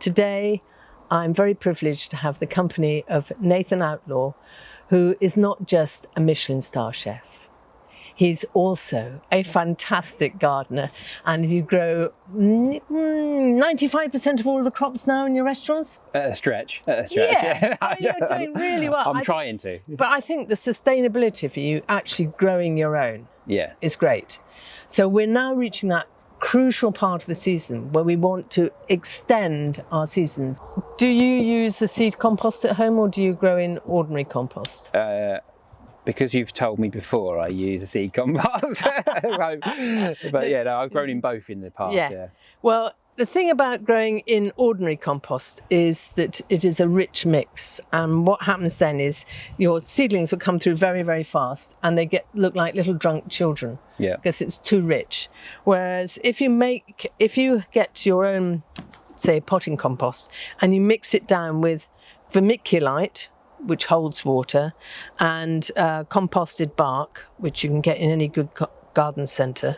Today, I'm very privileged to have the company of Nathan Outlaw, who is not just a Michelin star chef. He's also a fantastic gardener, and you grow 95% of all the crops now in your restaurants? At a stretch. Yeah, I mean, you're doing really well. I'm trying to. But I think the sustainability for you actually growing your own is great. So we're now reaching that crucial part of the season where we want to extend our seasons. Do you use the seed compost at home, or do you grow in ordinary compost? Because you've told me before, I use a seed compost. But yeah, no, I've grown in both in the past. Yeah. Well, the thing about growing in ordinary compost is that it is a rich mix, and what happens then is your seedlings will come through very, very fast, and they look like little drunk children. Yeah. Because it's too rich. Whereas if you get your own, say, potting compost, and you mix it down with vermiculite, which holds water, and composted bark, which you can get in any good garden centre,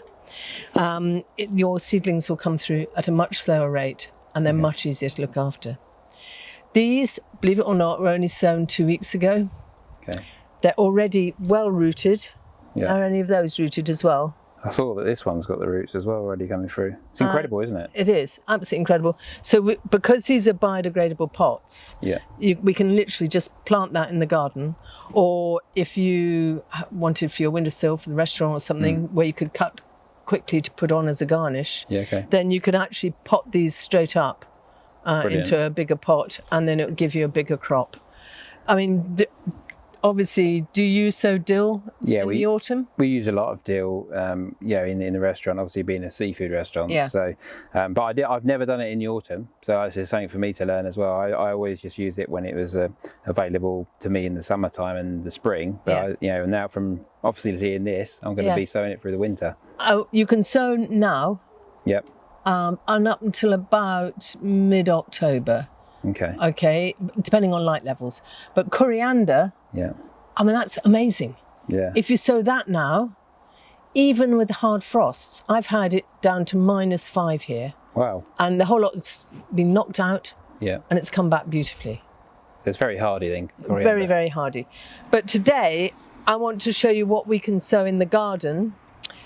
your seedlings will come through at a much slower rate, and they're much easier to look after. These, believe it or not, were only sown 2 weeks ago. Okay. They're already well rooted. Yeah. Are any of those rooted as well? I saw that this one's got the roots as well already coming through. It's incredible, isn't it? It is absolutely incredible. So because these are biodegradable pots, we can literally just plant that in the garden, or if you wanted for your windowsill for the restaurant or something where you could cut quickly to put on as a garnish, then you could actually pot these straight up into a bigger pot, and then it would give you a bigger crop. I mean, obviously, do you sow dill in the autumn? We use a lot of dill, in the restaurant, obviously being a seafood restaurant. Yeah. So, but I've never done it in the autumn, so it's something for me to learn as well. I always just used it when it was available to me in the summertime and the spring. But now from obviously seeing this, I'm going to be sowing it through the winter. Oh, you can sow now. Yep. And up until about mid-October. Okay, depending on light levels. But coriander, I mean, that's amazing. Yeah. If you sow that now, even with hard frosts, I've had it down to -5 here. Wow. And the whole lot's been knocked out. Yeah. And it's come back beautifully. It's very hardy then, coriander. Very, very hardy. But today, I want to show you what we can sow in the garden.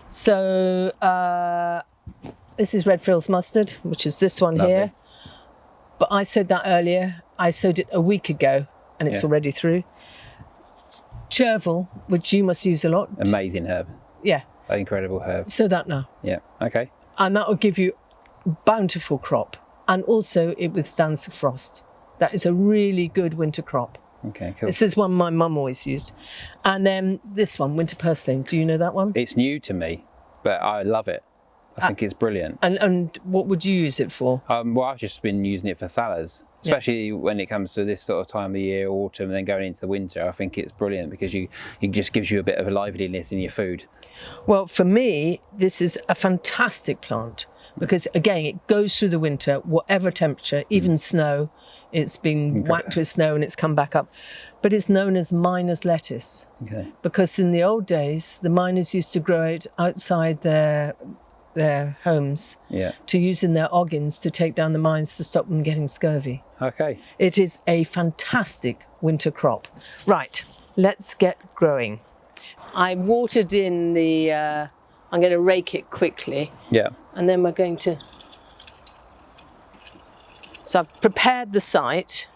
So, this is Red Frills mustard, which is this one here. But I sowed that earlier. I sowed it a week ago, and it's already through. Chervil, which you must use a lot. Amazing herb. Yeah. Incredible herb. Sow that now. Yeah, okay. And that will give you bountiful crop. And also it withstands the frost. That is a really good winter crop. Okay, cool. This is one my mum always used. And then this one, winter purslane. Do you know that one? It's new to me, but I love it. I think it's brilliant. And what would you use it for? Well, I've just been using it for salads, especially when it comes to this sort of time of the year, autumn, and then going into the winter. I think it's brilliant because it just gives you a bit of a liveliness in your food. Well, for me, this is a fantastic plant because, again, it goes through the winter, whatever temperature, even snow. It's been whacked with snow and it's come back up. But it's known as miner's lettuce because in the old days, the miners used to grow it outside their homes to use in their oggins to take down the mines to stop them getting scurvy. Okay. It is a fantastic winter crop. Right, let's get growing. I watered in the, I'm going to rake it quickly. Yeah. And then we're going to, so I've prepared the site,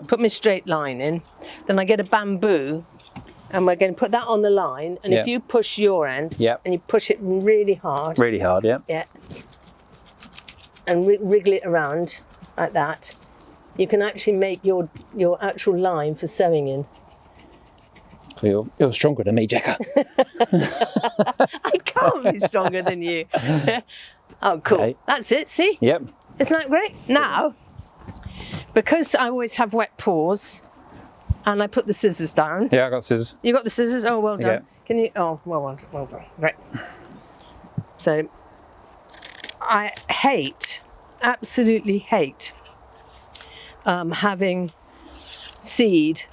put my straight line in, then I get a bamboo, and we're going to put that on the line, and if you push your end, and you push it really hard. Really hard, and wriggle it around like that, you can actually make your actual line for sewing in. You're stronger than me, Jekka. I can't be stronger than you. Oh, cool. Okay. That's it, see? Yep. Isn't that great? Now, because I always have wet paws, and I put the scissors down. Yeah, I got scissors. You got the scissors? Oh, well done. Yeah. Can you? Oh, well done. Right. So, I absolutely hate having seed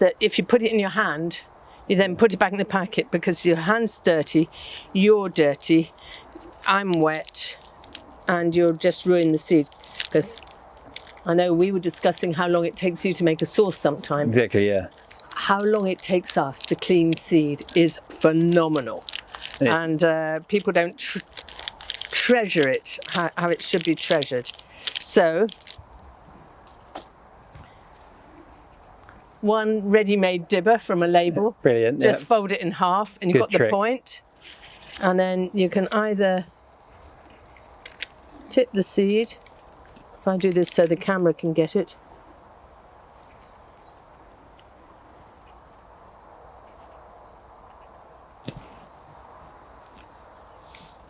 that if you put it in your hand, you then put it back in the packet because your hand's dirty, you're dirty, I'm wet, and you'll just ruin the seed because I know we were discussing how long it takes you to make a sauce sometimes. Exactly, yeah. How long it takes us to clean seed is phenomenal. And people don't treasure it how it should be treasured. So, one ready-made dibber from a label. Brilliant. Just fold it in half and you've got the point. And then you can either tip the seed. If I do this so the camera can get it.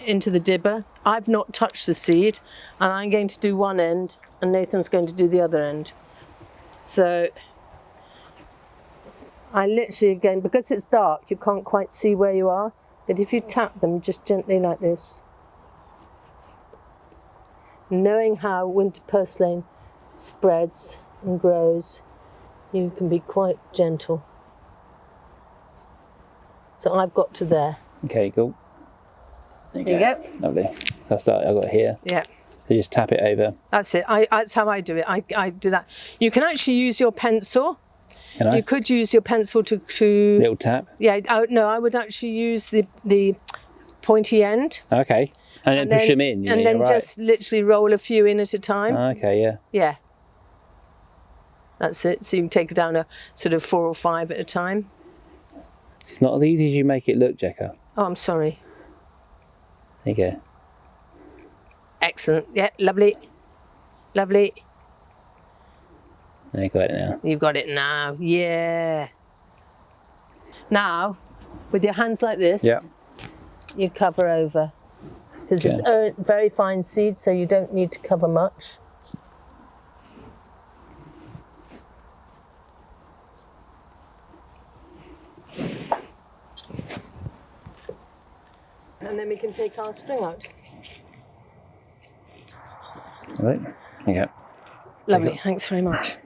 Into the dibber. I've not touched the seed, and I'm going to do one end and Nathan's going to do the other end. So I literally, again, because it's dark, you can't quite see where you are, but if you tap them just gently like this, knowing how winter purslane spreads and grows, you can be quite gentle. So I've got to there. Okay, cool. There you go. Lovely. So I've got here. Yeah. So you just tap it over. That's it. That's how I do it. I do that. You can actually use your pencil. Can I? You could use your pencil to little tap. Yeah. No, I would actually use the pointy end. Okay. And then push them in. And then just literally roll a few in at a time. Okay. Yeah. Yeah. That's it. So you can take it down a sort of 4 or 5 at a time. It's not as easy as you make it look, Jekka. Oh, I'm sorry. There you go. Excellent. Yeah, lovely. Lovely. You got it now. You've got it now. Yeah. Now, with your hands like this, you cover over. Because it's very fine seed, so you don't need to cover much. And then we can take our string out. Right. There you go. Lovely, thanks very much.